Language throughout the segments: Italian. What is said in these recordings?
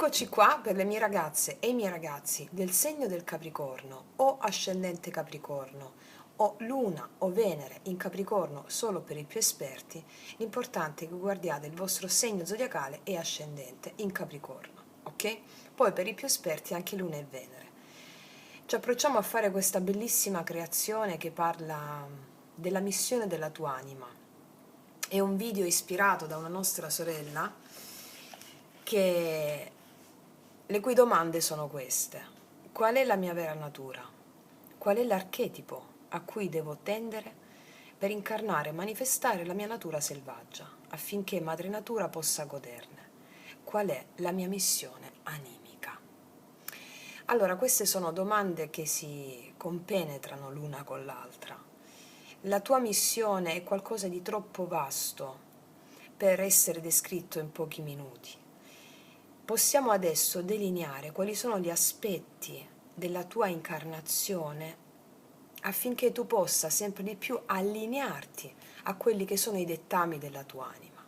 Eccoci qua per le mie ragazze e i miei ragazzi del segno del Capricorno o ascendente Capricorno o Luna o Venere in Capricorno solo per i più esperti. L'importante è che guardiate il vostro segno zodiacale e ascendente in Capricorno, ok? Poi per i più esperti anche Luna e Venere. Ci approcciamo a fare questa bellissima creazione che parla della missione della tua anima. È un video ispirato da una nostra sorella le cui domande sono queste. Qual è la mia vera natura? Qual è l'archetipo a cui devo tendere per incarnare e manifestare la mia natura selvaggia, affinché Madre Natura possa goderne? Qual è la mia missione animica? Allora, queste sono domande che si compenetrano l'una con l'altra. La tua missione è qualcosa di troppo vasto per essere descritto in pochi minuti. Possiamo adesso delineare quali sono gli aspetti della tua incarnazione affinché tu possa sempre di più allinearti a quelli che sono i dettami della tua anima.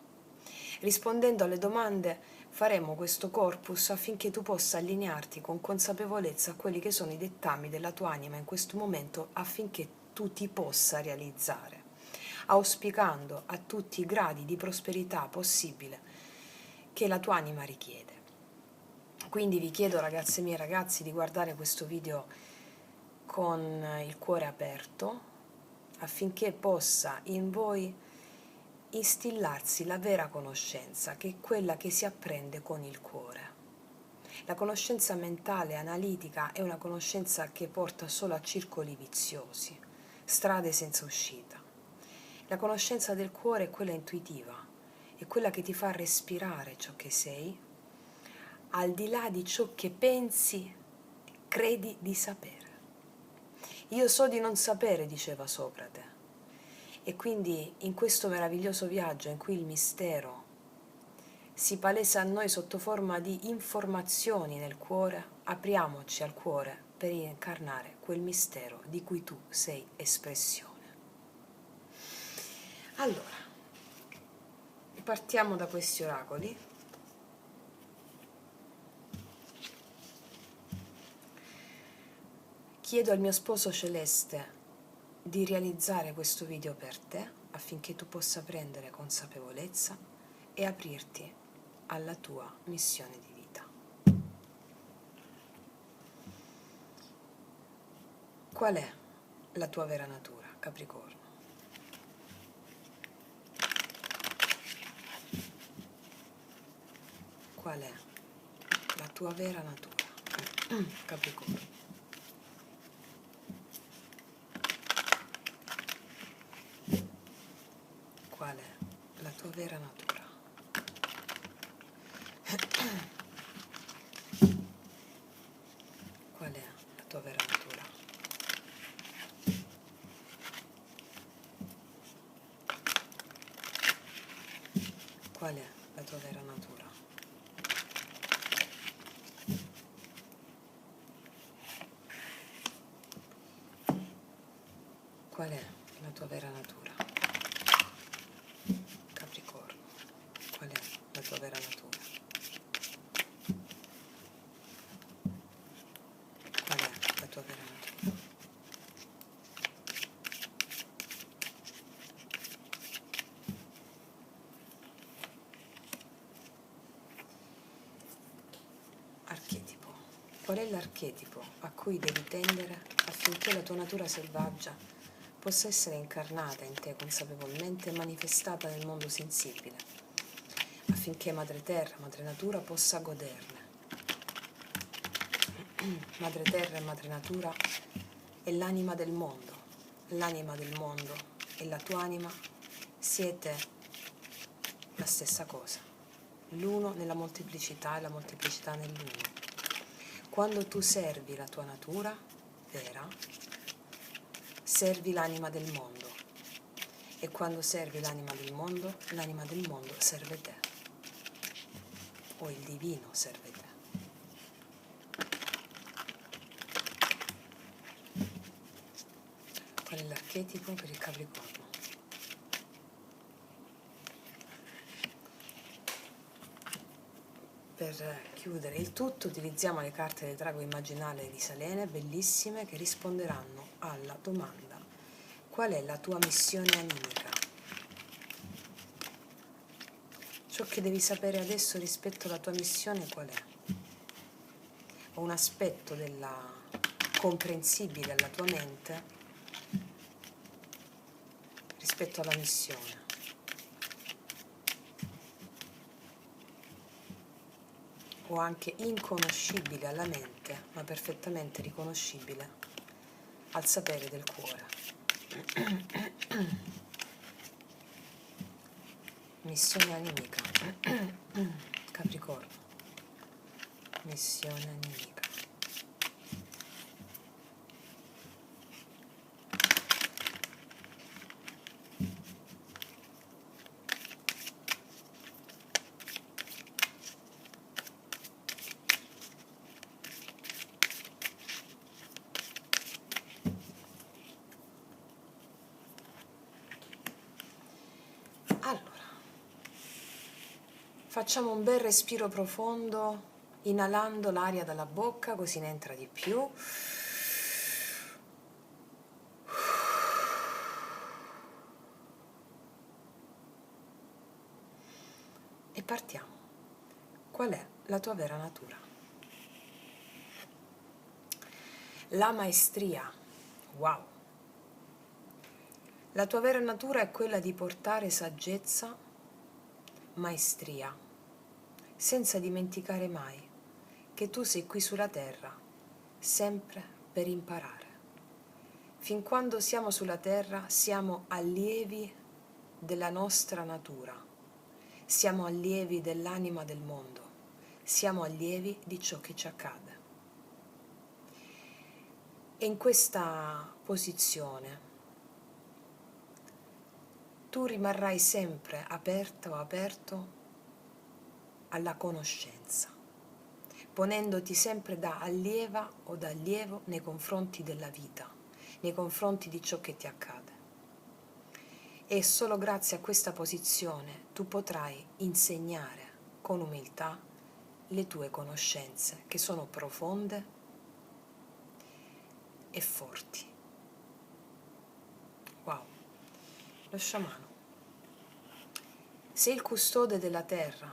Rispondendo alle domande faremo questo corpus affinché tu possa allinearti con consapevolezza a quelli che sono i dettami della tua anima in questo momento, affinché tu ti possa realizzare, auspicando a tutti i gradi di prosperità possibile che la tua anima richiede. Quindi vi chiedo, ragazze mie e ragazzi, di guardare questo video con il cuore aperto affinché possa in voi instillarsi la vera conoscenza, che è quella che si apprende con il cuore. La conoscenza mentale, analitica, è una conoscenza che porta solo a circoli viziosi, strade senza uscita. La conoscenza del cuore è quella intuitiva, è quella che ti fa respirare ciò che sei, al di là di ciò che pensi, credi di sapere. Io so di non sapere, diceva Socrate. E quindi in questo meraviglioso viaggio in cui il mistero si palesa a noi sotto forma di informazioni nel cuore, apriamoci al cuore per incarnare quel mistero di cui tu sei espressione. Allora, partiamo da questi oracoli. Chiedo al mio sposo celeste di realizzare questo video per te affinché tu possa prendere consapevolezza e aprirti alla tua missione di vita. Qual è la tua vera natura, Capricorno? Qual è la tua vera natura, Capricorno? Qual è la tua vera natura? Qual è la tua vera natura? Qual è la tua vera natura? Qual è la tua vera natura? Capricorno, qual è la tua vera natura? Qual è la tua vera natura? Archetipo. Qual è l'archetipo a cui devi tendere affinché la tua natura selvaggia possa essere incarnata in te consapevolmente e manifestata nel mondo sensibile, affinché Madre Terra, Madre Natura possa goderne. Madre Terra e Madre Natura è l'anima del mondo. L'anima del mondo e la tua anima siete la stessa cosa. L'uno nella molteplicità e la molteplicità nell'uno. Quando tu servi la tua natura vera, servi l'anima del mondo. E quando servi l'anima del mondo serve te. O il divino serve te. Qual è l'archetipo per il Capricorno? Per Per chiudere il tutto utilizziamo le carte del drago immaginale di Selene, bellissime, che risponderanno alla domanda: qual è la tua missione animica? Ciò che devi sapere adesso rispetto alla tua missione qual è? O un aspetto comprensibile alla tua mente rispetto alla missione. O anche inconoscibile alla mente, ma perfettamente riconoscibile al sapere del cuore. Missione animica. Capricorno. Missione animica. Allora, facciamo un bel respiro profondo, inalando l'aria dalla bocca, così ne entra di più. E partiamo. Qual è la tua vera natura? La maestria. Wow! La tua vera natura è quella di portare saggezza, maestria, senza dimenticare mai che tu sei qui sulla terra, sempre per imparare. Fin quando siamo sulla terra siamo allievi della nostra natura, siamo allievi dell'anima del mondo, siamo allievi di ciò che ci accade. E in questa posizione tu rimarrai sempre aperta o aperto alla conoscenza, ponendoti sempre da allieva o da allievo nei confronti della vita, nei confronti di ciò che ti accade. E solo grazie a questa posizione tu potrai insegnare con umiltà le tue conoscenze, che sono profonde e forti. Wow! Lo sciamano. Sei il custode della terra.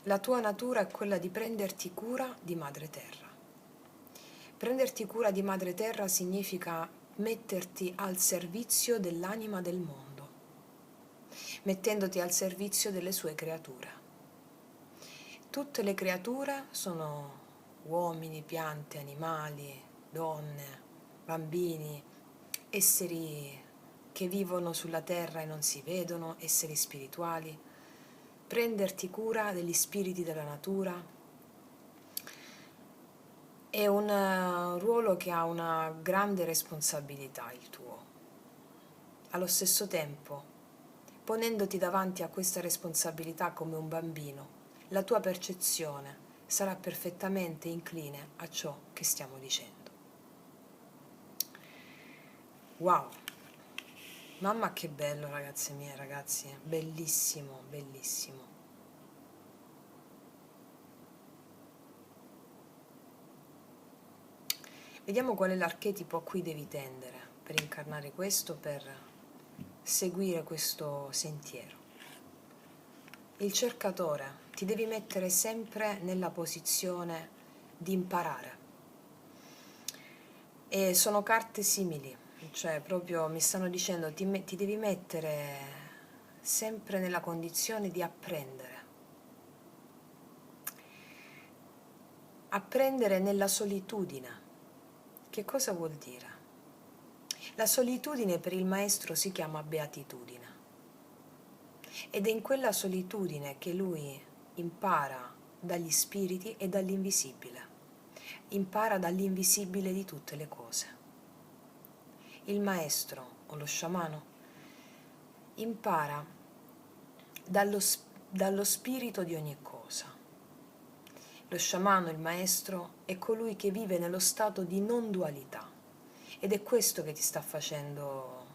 La tua natura è quella di prenderti cura di madre terra. Prenderti cura di madre terra significa metterti al servizio dell'anima del mondo, mettendoti al servizio delle sue creature. Tutte le creature sono uomini, piante, animali, donne, bambini, esseri che vivono sulla terra e non si vedono, esseri spirituali. Prenderti cura degli spiriti della natura è un ruolo che ha una grande responsabilità, il tuo. Allo stesso tempo, ponendoti davanti a questa responsabilità come un bambino, la tua percezione sarà perfettamente incline a ciò che stiamo dicendo. Wow! Mamma che bello, ragazze mie, ragazzi, bellissimo, bellissimo. Vediamo qual è l'archetipo a cui devi tendere per incarnare questo, per seguire questo sentiero. Il cercatore, ti devi mettere sempre nella posizione di imparare. E sono carte simili, cioè proprio mi stanno dicendo ti devi mettere sempre nella condizione di apprendere. Apprendere nella solitudine. Che cosa vuol dire? La solitudine per il maestro si chiama beatitudine. Ed è in quella solitudine che lui impara dagli spiriti e dall'invisibile. Impara dall'invisibile di tutte le cose. Il maestro o lo sciamano impara dallo spirito di ogni cosa. Lo sciamano, il maestro, è colui che vive nello stato di non dualità ed è questo che ti sta facendo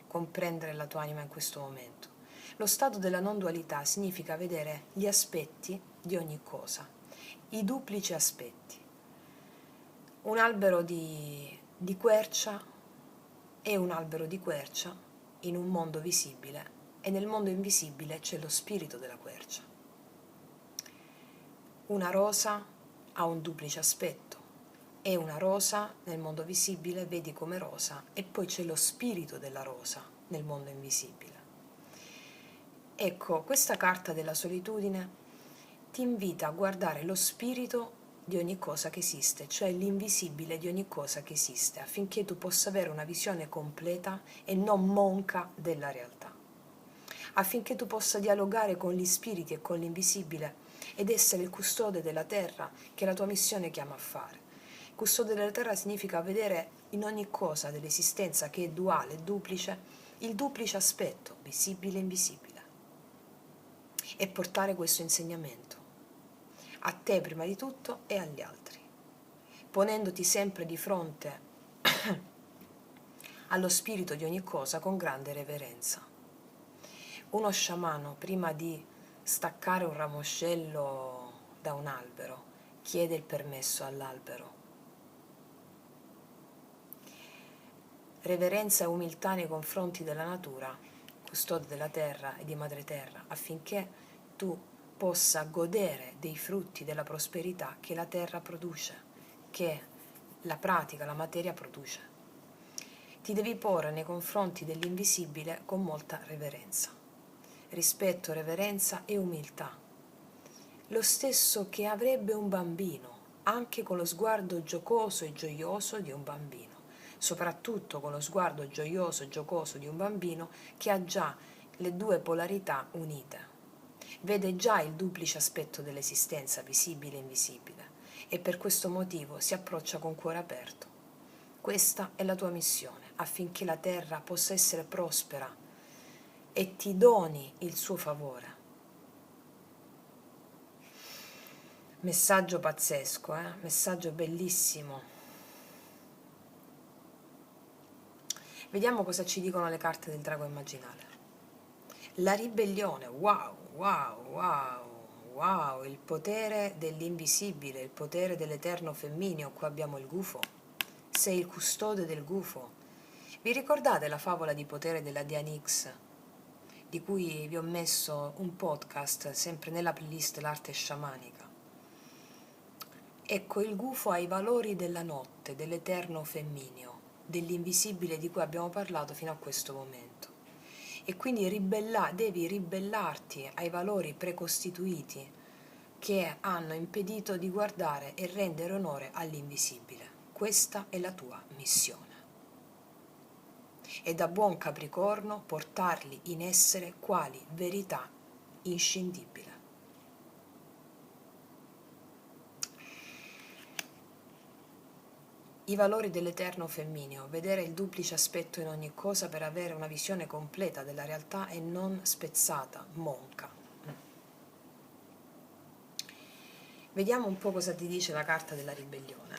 comprendere la tua anima in questo momento. Lo stato della non dualità significa vedere gli aspetti di ogni cosa I duplici aspetti. Un albero di quercia è un albero di quercia in un mondo visibile, e nel mondo invisibile c'è lo spirito della quercia. Una rosa ha un duplice aspetto. È una rosa nel mondo visibile, vedi come rosa, e poi c'è lo spirito della rosa nel mondo invisibile. Ecco, questa carta della solitudine ti invita a guardare lo spirito di ogni cosa che esiste, cioè l'invisibile di ogni cosa che esiste, affinché tu possa avere una visione completa e non monca della realtà, affinché tu possa dialogare con gli spiriti e con l'invisibile ed essere il custode della terra che la tua missione chiama a fare. Il custode della terra significa vedere in ogni cosa dell'esistenza, che è duale, duplice, il duplice aspetto, visibile e invisibile, e portare questo insegnamento a te prima di tutto e agli altri, ponendoti sempre di fronte allo spirito di ogni cosa con grande reverenza. Uno sciamano, prima di staccare un ramoscello da un albero, chiede il permesso all'albero. Reverenza e umiltà nei confronti della natura, custode della terra e di madre terra, affinché tu possa godere dei frutti della prosperità che la terra produce, che la pratica, la materia produce. Ti devi porre nei confronti dell'invisibile con molta reverenza. Rispetto, reverenza e umiltà. Lo stesso che avrebbe un bambino, anche con lo sguardo giocoso e gioioso di un bambino, soprattutto con lo sguardo gioioso e giocoso di un bambino che ha già le due polarità unite. Vede già il duplice aspetto dell'esistenza, visibile e invisibile, e per questo motivo si approccia con cuore aperto. Questa è la tua missione, affinché la terra possa essere prospera e ti doni il suo favore. Messaggio pazzesco, messaggio bellissimo. Vediamo cosa ci dicono le carte del drago immaginale. La ribellione, wow, wow, wow, wow, il potere dell'invisibile, il potere dell'eterno femmineo. Qua abbiamo il gufo. Sei il custode del gufo. Vi ricordate la favola di potere della Diana X, di cui vi ho messo un podcast sempre nella playlist L'arte sciamanica? Ecco, il gufo ha i valori della notte, dell'eterno femmineo, dell'invisibile di cui abbiamo parlato fino a questo momento. E quindi devi ribellarti ai valori precostituiti che hanno impedito di guardare e rendere onore all'invisibile. Questa è la tua missione. E da buon Capricorno portarli in essere quali verità inscindibile. I valori dell'eterno femmineo, vedere il duplice aspetto in ogni cosa per avere una visione completa della realtà e non spezzata, monca. Vediamo un po' cosa ti dice la carta della ribellione.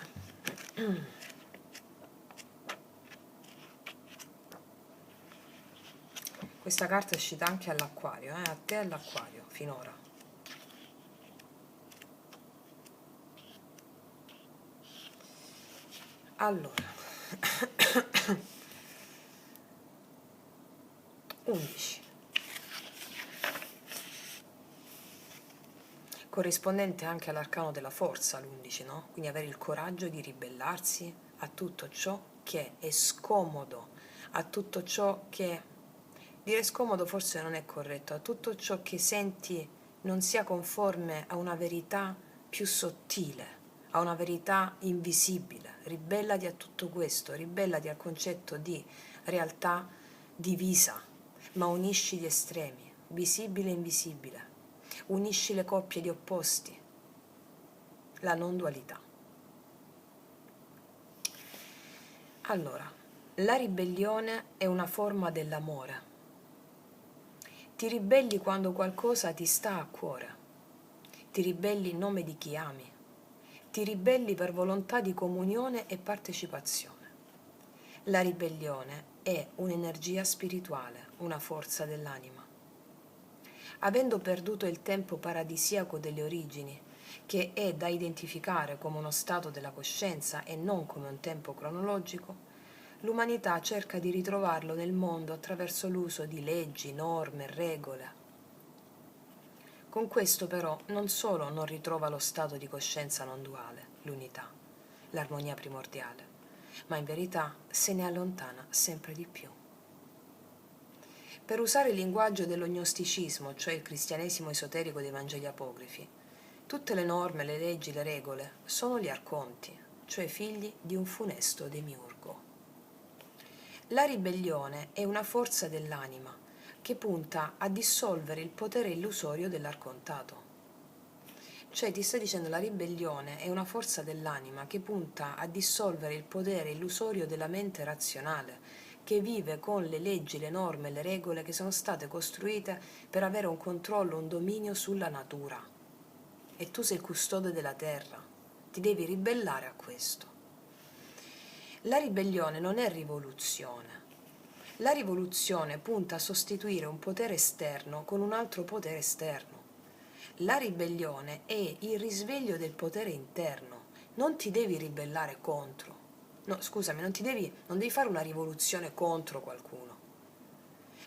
Questa carta è uscita anche all'Acquario, a te e all'Acquario, finora. Allora, 11. Corrispondente anche all'arcano della forza, l'11, no? Quindi avere il coraggio di ribellarsi a tutto ciò che è scomodo, a tutto ciò che... Dire scomodo forse non è corretto, a tutto ciò che senti non sia conforme a una verità più sottile, a una verità invisibile. Ribellati a tutto questo, ribellati al concetto di realtà divisa, ma unisci gli estremi, visibile e invisibile. Unisci le coppie di opposti, la non dualità. Allora, la ribellione è una forma dell'amore. Ti ribelli quando qualcosa ti sta a cuore. Ti ribelli in nome di chi ami. Ti ribelli per volontà di comunione e partecipazione. La ribellione è un'energia spirituale, una forza dell'anima. Avendo perduto il tempo paradisiaco delle origini, che è da identificare come uno stato della coscienza e non come un tempo cronologico, l'umanità cerca di ritrovarlo nel mondo attraverso l'uso di leggi, norme, regole. Con questo però non solo non ritrova lo stato di coscienza non duale, l'unità, l'armonia primordiale, ma in verità se ne allontana sempre di più. Per usare il linguaggio dell'ognosticismo, cioè il cristianesimo esoterico dei Vangeli apocrifi, tutte le norme, le leggi, le regole sono gli arconti, cioè figli di un funesto demiurgo. La ribellione è una forza dell'anima che punta a dissolvere il potere illusorio dell'arcontato. Cioè ti sto dicendo, la ribellione è una forza dell'anima che punta a dissolvere il potere illusorio della mente razionale, che vive con le leggi, le norme, le regole che sono state costruite per avere un controllo, un dominio sulla natura. E tu sei il custode della terra, ti devi ribellare a questo. La ribellione non è rivoluzione. La rivoluzione punta a sostituire un potere esterno con un altro potere esterno. La ribellione è il risveglio del potere interno. Non ti devi ribellare contro. No, scusami, non devi fare una rivoluzione contro qualcuno,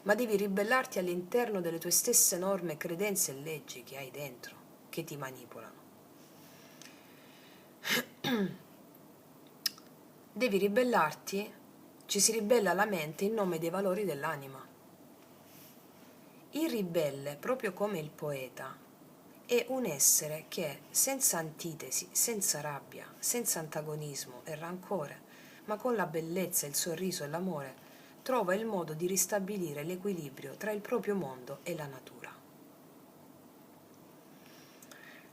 ma devi ribellarti all'interno delle tue stesse norme, credenze e leggi che hai dentro, che ti manipolano. Devi ribellarti, ci si ribella la mente in nome dei valori dell'anima. Il ribelle, proprio come il poeta, è un essere che, senza antitesi, senza rabbia, senza antagonismo e rancore, ma con la bellezza, il sorriso e l'amore, trova il modo di ristabilire l'equilibrio tra il proprio mondo e la natura.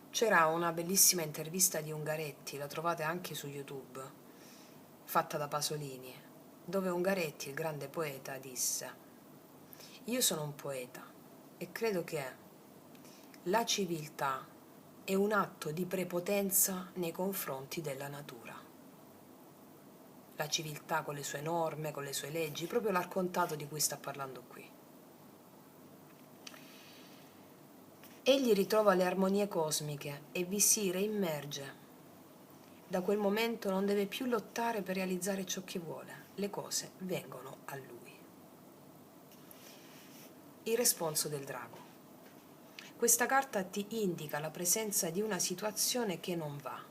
C'era una bellissima intervista di Ungaretti, la trovate anche su YouTube, fatta da Pasolini, dove Ungaretti, il grande poeta, disse: «Io sono un poeta e credo che la civiltà è un atto di prepotenza nei confronti della natura». La civiltà con le sue norme, con le sue leggi, proprio l'arcontato di cui sta parlando qui. Egli ritrova le armonie cosmiche e vi si reimmerge. Da quel momento non deve più lottare per realizzare ciò che vuole, le cose vengono a lui. Il responso del drago. Questa carta ti indica la presenza di una situazione che non va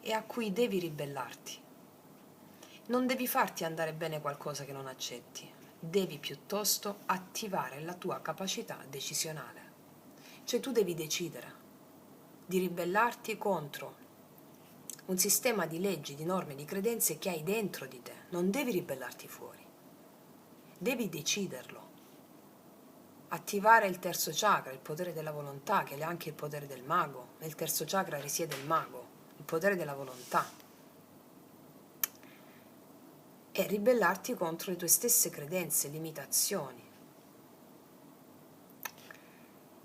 e a cui devi ribellarti. Non devi farti andare bene qualcosa che non accetti, devi piuttosto attivare la tua capacità decisionale. Cioè tu devi decidere di ribellarti contro un sistema di leggi, di norme, di credenze che hai dentro di te. Non devi ribellarti fuori, devi deciderlo. Attivare il terzo chakra, il potere della volontà, che è anche il potere del mago. Nel terzo chakra risiede il mago, il potere della volontà. E ribellarti contro le tue stesse credenze, limitazioni.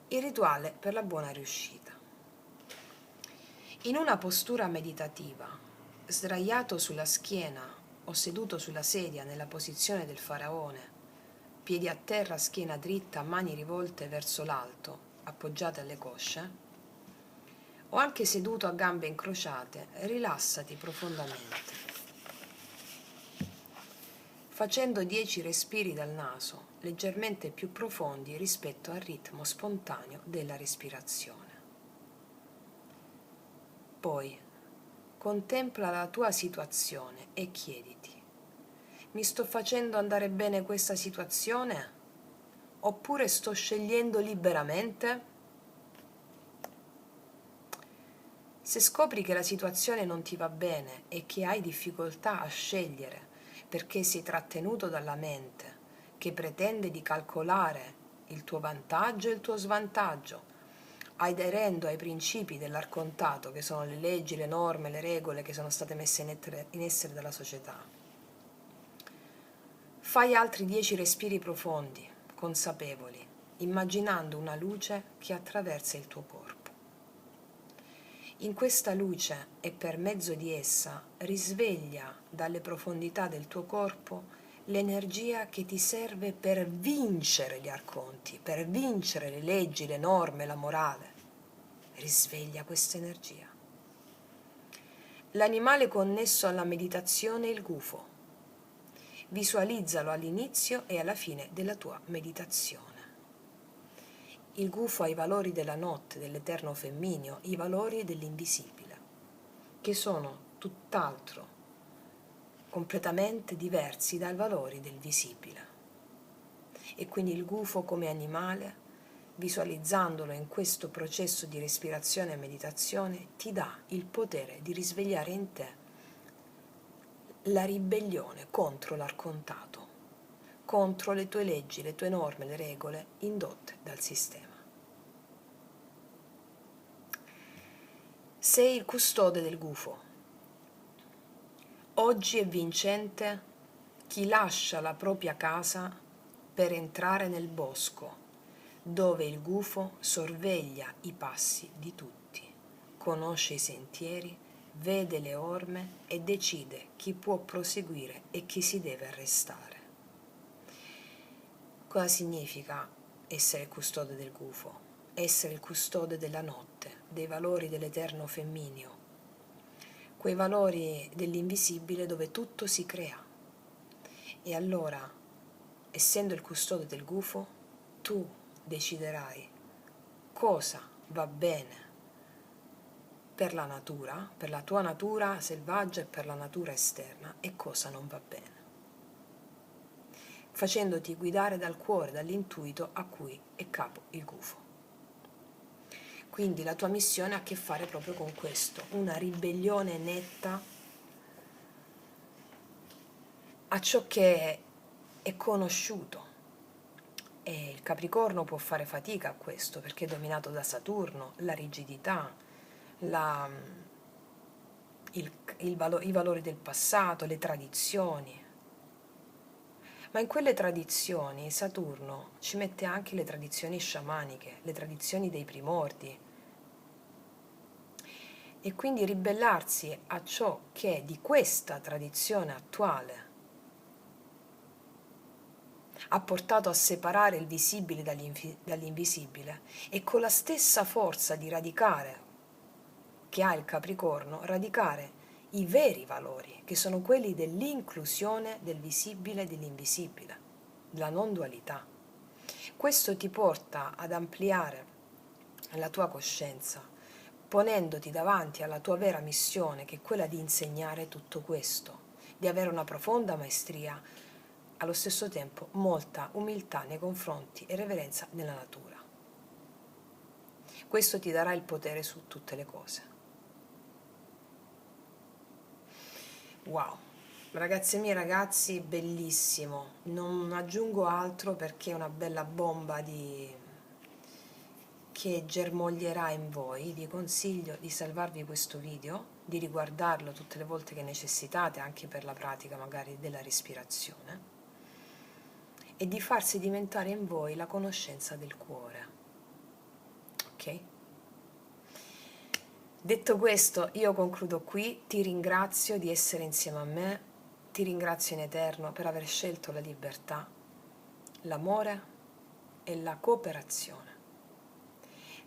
Il rituale per la buona riuscita. In una postura meditativa, sdraiato sulla schiena o seduto sulla sedia nella posizione del faraone, piedi a terra, schiena dritta, mani rivolte verso l'alto, appoggiate alle cosce, o anche seduto a gambe incrociate, rilassati profondamente, facendo 10 respiri dal naso, leggermente più profondi rispetto al ritmo spontaneo della respirazione. Poi contempla la tua situazione e chiediti: mi sto facendo andare bene questa situazione? Oppure sto scegliendo liberamente? Se scopri che la situazione non ti va bene e che hai difficoltà a scegliere perché sei trattenuto dalla mente che pretende di calcolare il tuo vantaggio e il tuo svantaggio, aderendo ai principi dell'arcontato, che sono le leggi, le norme, le regole che sono state messe in essere dalla società, fai altri 10 respiri profondi, consapevoli, immaginando una luce che attraversa il tuo corpo. In questa luce e per mezzo di essa risveglia dalle profondità del tuo corpo l'energia che ti serve per vincere gli arconti, per vincere le leggi, le norme, la morale. risveglia questa energia. L'animale connesso alla meditazione è il gufo. Visualizzalo all'inizio e alla fine della tua meditazione. Il gufo ha i valori della notte, dell'eterno femmineo, i valori dell'invisibile, che sono tutt'altro, completamente diversi dai valori del visibile. E quindi il gufo come animale, visualizzandolo in questo processo di respirazione e meditazione, ti dà il potere di risvegliare in te la ribellione contro l'arcontato, contro le tue leggi, le tue norme, le regole indotte dal sistema. Sei il custode del gufo. Oggi è vincente chi lascia la propria casa per entrare nel bosco, dove il gufo sorveglia i passi di tutti, conosce i sentieri, vede le orme e decide chi può proseguire e chi si deve arrestare. Cosa significa essere il custode del gufo? Essere il custode della notte, dei valori dell'eterno femmineo, quei valori dell'invisibile dove tutto si crea. E allora, essendo il custode del gufo, tu deciderai cosa va bene per la natura, per la tua natura selvaggia e per la natura esterna, e cosa non va bene, facendoti guidare dal cuore, dall'intuito a cui è capo il gufo. Quindi la tua missione ha a che fare proprio con questo, una ribellione netta a ciò che è conosciuto. E il Capricorno può fare fatica a questo perché è dominato da Saturno, la rigidità, i valori del passato, le tradizioni. Ma in quelle tradizioni Saturno ci mette anche le tradizioni sciamaniche, le tradizioni dei primordi. E quindi ribellarsi a ciò che di questa tradizione attuale ha portato a separare il visibile dall'invisibile, e con la stessa forza di radicare che ha il Capricorno, radicare i veri valori, che sono quelli dell'inclusione del visibile e dell'invisibile, della non dualità. Questo ti porta ad ampliare la tua coscienza, ponendoti davanti alla tua vera missione, che è quella di insegnare tutto questo, di avere una profonda maestria, allo stesso tempo molta umiltà nei confronti e reverenza nella natura. Questo ti darà il potere su tutte le cose. Wow, ragazze mie, ragazzi, bellissimo. Non aggiungo altro perché è una bella bomba che germoglierà in voi. Vi consiglio di salvarvi questo video, di riguardarlo tutte le volte che necessitate, anche per la pratica magari della respirazione, e di far sedimentare in voi la conoscenza del cuore. Ok? Detto questo, io concludo qui, ti ringrazio di essere insieme a me, ti ringrazio in eterno per aver scelto la libertà, l'amore e la cooperazione.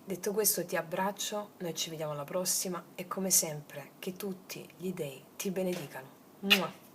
Detto questo, ti abbraccio, noi ci vediamo alla prossima e come sempre che tutti gli dei ti benedicano. Mua.